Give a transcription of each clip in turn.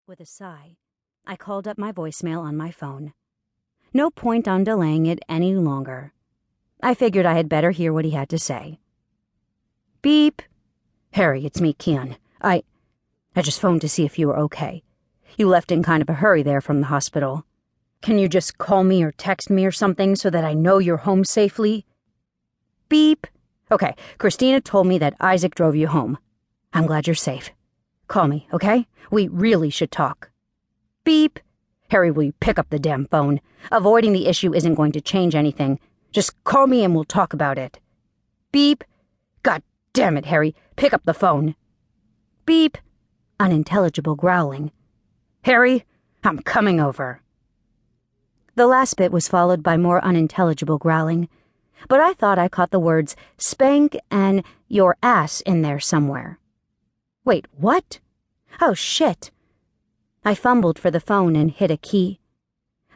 With a sigh, I called up my voicemail on my phone. No point on delaying it any longer. I figured I had better hear what he had to say. Beep. Harry, it's me, Cian. I just phoned to see if you were okay. You left in kind of a hurry there from the hospital. Can you just call me or text me or something so that I know you're home safely? Beep. Okay, Christina told me that Isaac drove you home. I'm glad you're safe. Call me, okay? We really should talk. Beep. Harry, will you pick up the damn phone? Avoiding the issue isn't going to change anything. Just call me and we'll talk about it. Beep. God damn it, Harry. Pick up the phone. Beep. Unintelligible growling. Harry, I'm coming over. The last bit was followed by more unintelligible growling, but I thought I caught the words spank and your ass in there somewhere. Wait, what? Oh, shit. I fumbled for the phone and hit a key.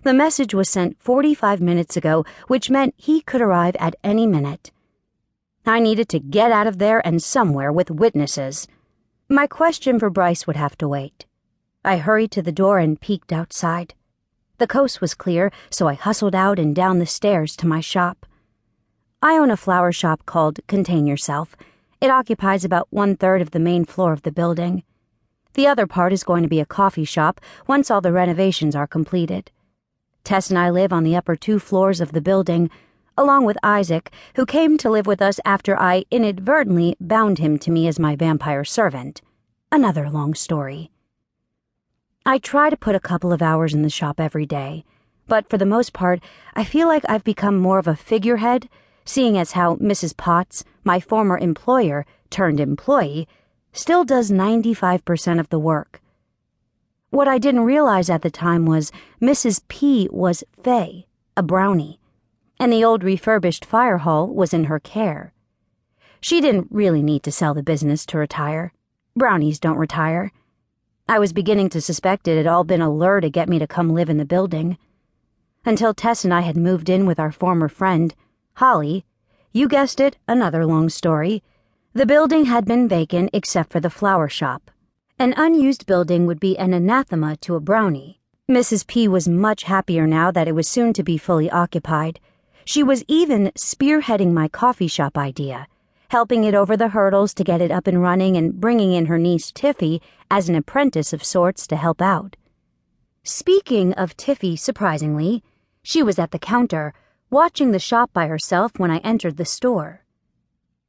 The message was sent 45 minutes ago, which meant he could arrive at any minute. I needed to get out of there and somewhere with witnesses. My question for Bryce would have to wait. I hurried to the door and peeked outside. The coast was clear, so I hustled out and down the stairs to my shop. I own a flower shop called Contain Yourself. It occupies about 1/3 of the main floor of the building. The other part is going to be a coffee shop once all the renovations are completed. Tess and I live on the upper 2 floors of the building, along with Isaac, who came to live with us after I inadvertently bound him to me as my vampire servant. Another long story. I try to put a couple of hours in the shop every day, but for the most part, I feel like I've become more of a figurehead, seeing as how Mrs. Potts, my former employer turned employee, still does 95% of the work. What I didn't realize at the time was Mrs. P was Faye, a brownie, and the old refurbished fire hall was in her care. She didn't really need to sell the business to retire. Brownies don't retire. I was beginning to suspect it had all been a lure to get me to come live in the building. Until Tess and I had moved in with our former friend, Holly. You guessed it, another long story. The building had been vacant except for the flower shop. An unused building would be an anathema to a brownie. Mrs. P was much happier now that it was soon to be fully occupied. She was even spearheading my coffee shop idea, helping it over the hurdles to get it up and running and bringing in her niece Tiffy as an apprentice of sorts to help out. Speaking of Tiffy, surprisingly, she was at the counter, watching the shop by herself when I entered the store.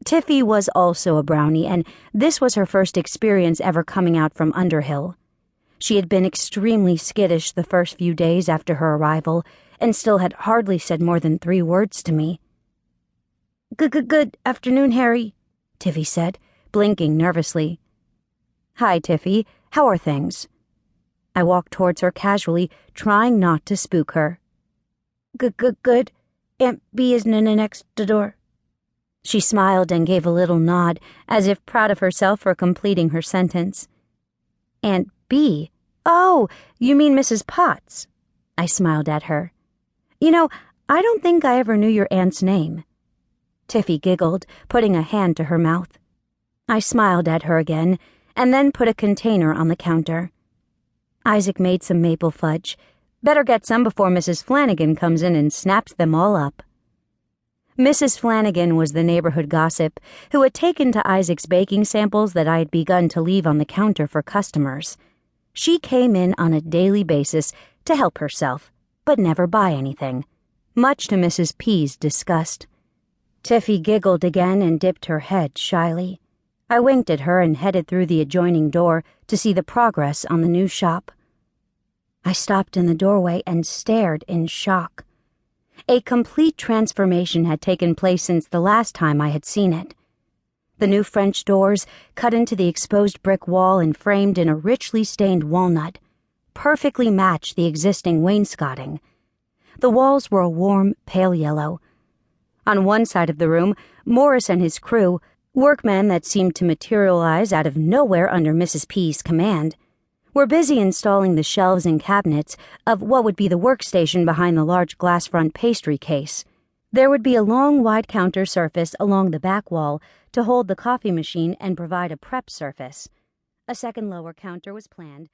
Tiffy was also a brownie, and this was her first experience ever coming out from Underhill. She had been extremely skittish the first few days after her arrival, and still had hardly said more than 3 words to me. Good afternoon, Harry, Tiffy said, blinking nervously. Hi, Tiffy. How are things? I walked towards her casually, trying not to spook her. Good. Aunt B is in the next door. She smiled and gave a little nod, as if proud of herself for completing her sentence. Aunt B? Oh, you mean Mrs. Potts? I smiled at her. You know, I don't think I ever knew your aunt's name. Tiffy giggled, putting a hand to her mouth. I smiled at her again, and then put a container on the counter. Isaac made some maple fudge. Better get some before Mrs. Flanagan comes in and snaps them all up. Mrs. Flanagan was the neighborhood gossip who had taken to Isaac's baking samples that I had begun to leave on the counter for customers. She came in on a daily basis to help herself, but never buy anything, much to Mrs. P's disgust. Tiffy giggled again and dipped her head shyly. I winked at her and headed through the adjoining door to see the progress on the new shop. I stopped in the doorway and stared in shock. A complete transformation had taken place since the last time I had seen it. The new French doors, cut into the exposed brick wall and framed in a richly stained walnut, perfectly matched the existing wainscoting. The walls were a warm, pale yellow. On one side of the room, Morris and his crew, workmen that seemed to materialize out of nowhere under Mrs. P's command, were busy installing the shelves and cabinets of what would be the workstation behind the large glass front pastry case. There would be a long, wide counter surface along the back wall to hold the coffee machine and provide a prep surface. A second lower counter was planned